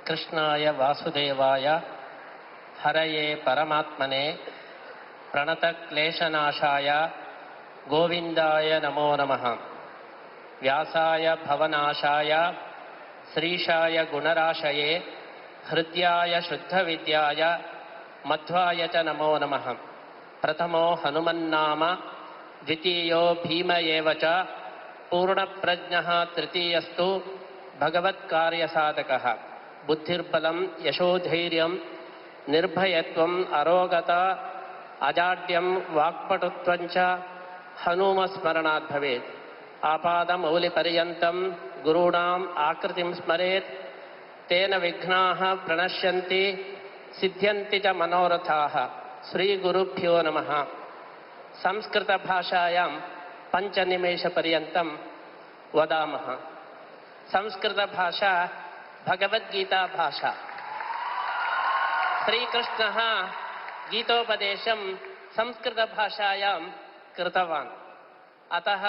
कृष्णाय वासुदेवाय हरये परमात्मने प्रणतक्लेशनाशाय गोविंदाय नमो नमः। व्यासाय भवनाशाय श्रीशाय गुणराशये हृद्याय शुद्धविद्याय मध्वाय च नमो नमः। प्रथमो हनुमन्नाम द्वितीयो भीम एव च पूर्णप्रज्ञः तृतीयस्तु भगवत्कार्यसाधकः। बुद्धिर्बलं यशोधैर्यं निर्भयत्वम् अरोगता अजाड्यं वाक्पटुत्वं च हनुमस्मरणात् भवेत्। आपादमौलिपर्यन्तं गुरूणाम् आकृतिं स्मरेत् तेन विघ्नाः प्रणश्यन्ति सिद्ध्यन्ति च मनोरथाः। श्रीगुरुभ्यो नमः। संस्कृतभाषायां 5 निमेषपर्यन्तं वदामः। संस्कृतभाषा भगवद्गीता भाषा। श्रीकृष्णः गीतोपदेशं संस्कृतभाषायां कृतवान्। अतः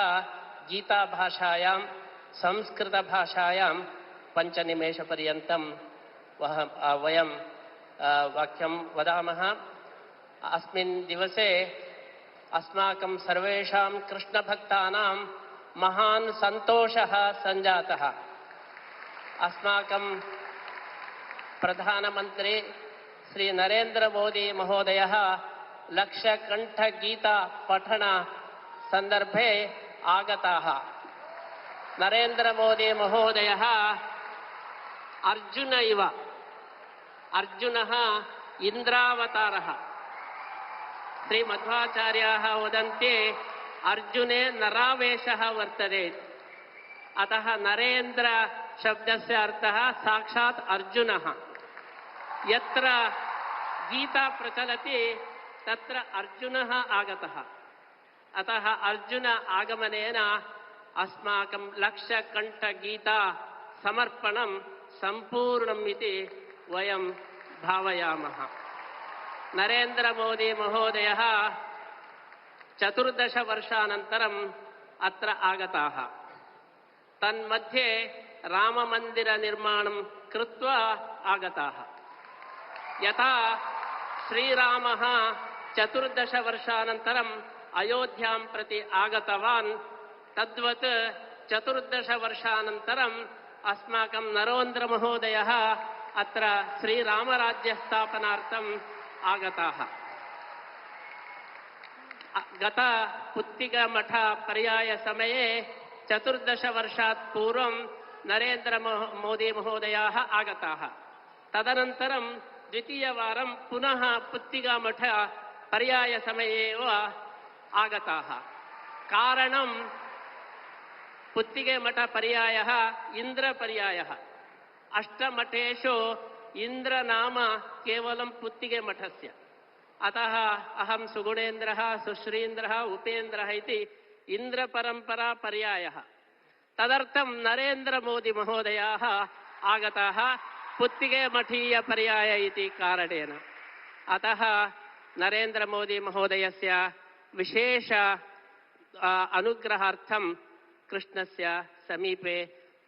गीताभाषायां संस्कृतभाषायां 5 निमेषपर्यन्तं वयं वाक्यं वदामः। अस्मिन् दिवसे अस्माकं सर्वेषां कृष्णभक्तानां महान् सन्तोषः सञ्जातः। अस्माकं प्रधानमन्त्री श्री नरेन्द्र मोदी महोदयः लक्षकण्ठगीता पठन सन्दर्भे आगताः। नरेन्द्र मोदी महोदयः अर्जुन इव, अर्जुनः इन्द्रावतारः। श्रीमध्वाचार्याः वदन्ति अर्जुने नरावेशः वर्तते। अतः नरेन्द्र शब्दस्य अर्थः साक्षात् अर्जुनः। यत्र गीता प्रचलति तत्र अर्जुनः आगतः। अतः अर्जुन आगमनेन अस्माकं लक्षकण्ठगीता समर्पणं सम्पूर्णम् इति वयं भावयामः। नरेन्द्र मोदी महोदयः 14 वर्षानन्तरम् अत्र आगताः। तन्मध्ये राममन्दिरनिर्माणं कृत्वा आगताः। यथा श्रीरामः 14 वर्षानन्तरम् अयोध्यां प्रति आगतवान्, तद्वत् 14 वर्षानन्तरम् अस्माकं नरेन्द्र महोदयः अत्र श्रीरामराज्यस्थापनार्थम् आगताः। गत पुत्तिगमठ पर्याय समये 14 वर्षात् पूर्वं नरेन्द्र मोदी महोदयाः आगताः। तदनन्तरं द्वितीयवारं पुनः पुत्तिगमठ पर्याय समये एव आगताः। कारणं पुत्तिगमठ पर्यायः इन्द्रपर्यायः। अष्टमठेषु इन्द्रनाम केवलं पुत्तिगमठस्य। अतः अहं सुगुणेन्द्रः, सुश्रीन्द्रः, उपेन्द्रः इति इन्द्रपरम्परा पर्यायः। तदर्थं नरेन्द्र मोदी महोदयाः आगताः पुत्तिगमठीय पर्याय इति कारणेन। अतः नरेन्द्र मोदी महोदयस्य विशेष अनुग्रहार्थं कृष्णस्य समीपे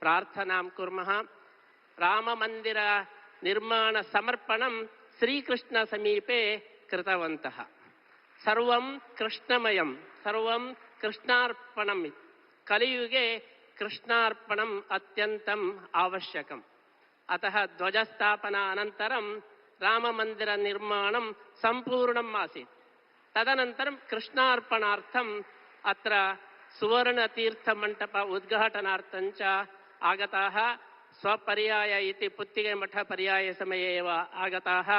प्रार्थनां कुर्मः। राममन्दिर निर्माणसमर्पणं श्रीकृष्णसमीपे कृतवन्तः। सर्वं कृष्णमयं, सर्वं कृष्णार्पणम्। कलियुगे कृष्णार्पणम् अत्यन्तम् आवश्यकम्। अतः ध्वजस्थापनानन्तरं राममन्दिरनिर्माणं सम्पूर्णम् आसीत्। तदनन्तरं कृष्णार्पणार्थम् अत्र सुवर्णतीर्थमण्डप उद्घाटनार्थं च आगताः। स्वपर्याय इति पुत्तिगमठ पर्याय समये एव आगताः।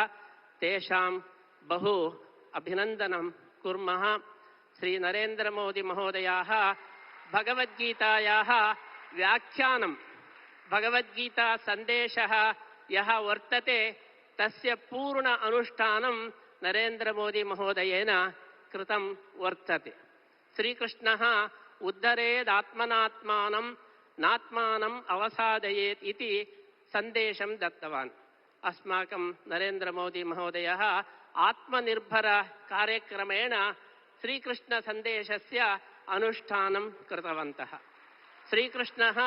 तेषां बहु अभिनन्दनं कुर्मः। श्री नरेन्द्र मोदी महोदयाः भगवद्गीतायाः व्याख्यानं, भगवद्गीता सन्देशः यः वर्तते तस्य पूर्ण अनुष्ठानं नरेन्द्र मोदी महोदयेन कृतं वर्तते। श्रीकृष्णः उद्धरेदात्मनात्मानं नात्मानम् अवसादयेत् इति सन्देशं दत्तवान्। अस्माकं नरेन्द्र मोदी महोदयः आत्मनिर्भर कार्यक्रमेण श्रीकृष्णसन्देशस्य अनुष्ठानं कृतवन्तः। श्रीकृष्णः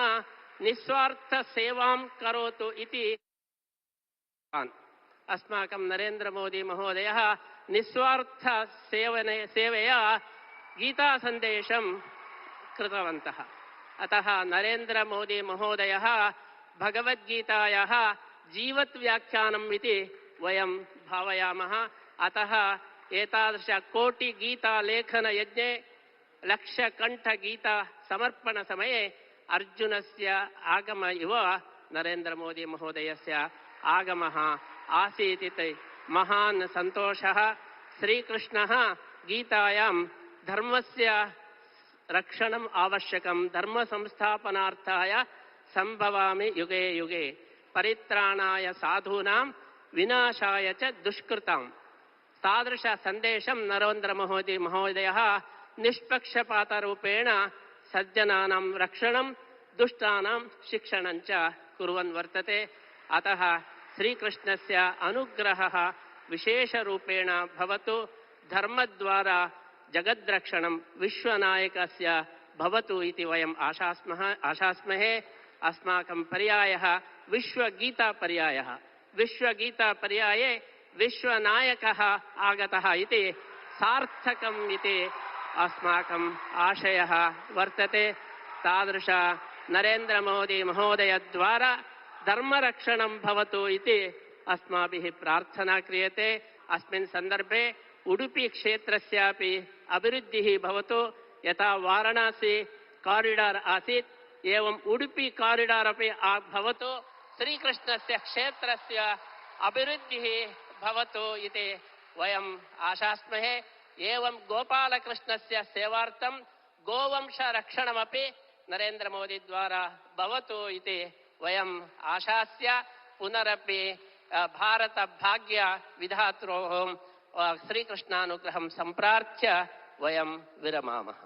निस्वार्थ सेवां करोतु इति अस्माकं नरेंद्र मोदी महोदयः निस्वार्थ सेवया गीतासन्देशं कृतवन्तः। अतः नरेंद्र मोदी महोदयः भगवद्गीतायाः जीवत्व्याख्यानम् इति वयं भावयामः। अतः एतादृश कोटिगीतालेखनयज्ञे लक्षकण्ठगीता समर्पणसमये अर्जुनस्य आगम इव नरेंद्र मोदी महोदयस्य आगमः आसीत् इति महान् सन्तोषः। श्रीकृष्णः गीतायां धर्मस्य रक्षणम् आवश्यकं, धर्म संस्थापनार्थाय संभवामि युगे युगे, परित्राणाय साधूनां विनाशाय च दुष्कृताम्। तादृश संदेशं नरेंद्र मोदी महोदयः निष्पक्षपातरूपेण सज्जनानां रक्षणं, दुष्टानां शिक्षणं च कुर्वन् वर्तते। अतः श्रीकृष्णस्य अनुग्रहः विशेषरूपेण भवतु, धर्मद्वारा जगद्रक्षणं विश्वनायकस्य भवतु इति वयम् आशास्महे। अस्माकं पर्यायः विश्वगीतापर्यायः। विश्वगीतापर्याये विश्वनायकः आगतः इति सार्थकम् इति अस्माकम् आशयः वर्तते। तादृश नरेंद्र मोदी महोदयद्वारा धर्मरक्षणं भवतु इति अस्माभिः प्रार्थना क्रियते। अस्मिन् सन्दर्भे उडुपी क्षेत्रस्यापि अभिवृद्धिः भवतु। यथा वाराणसी कारिडार् आसीत्, एवं उडुपी कारिडार् अपि भवतु। श्रीकृष्णस्य क्षेत्रस्य अभिवृद्धिः भवतु इति वयम् आशास्महे। एवं गोपालकृष्णस्य सेवार्थं गोवंशरक्षणमपि नरेंद्र मोदी द्वारा भवतु इति वयम् आशास्य पुनरपि भारत भाग्य विधात्रोः श्रीकृष्णानुग्रहं सम्प्रार्थ्य वयं विरमामः।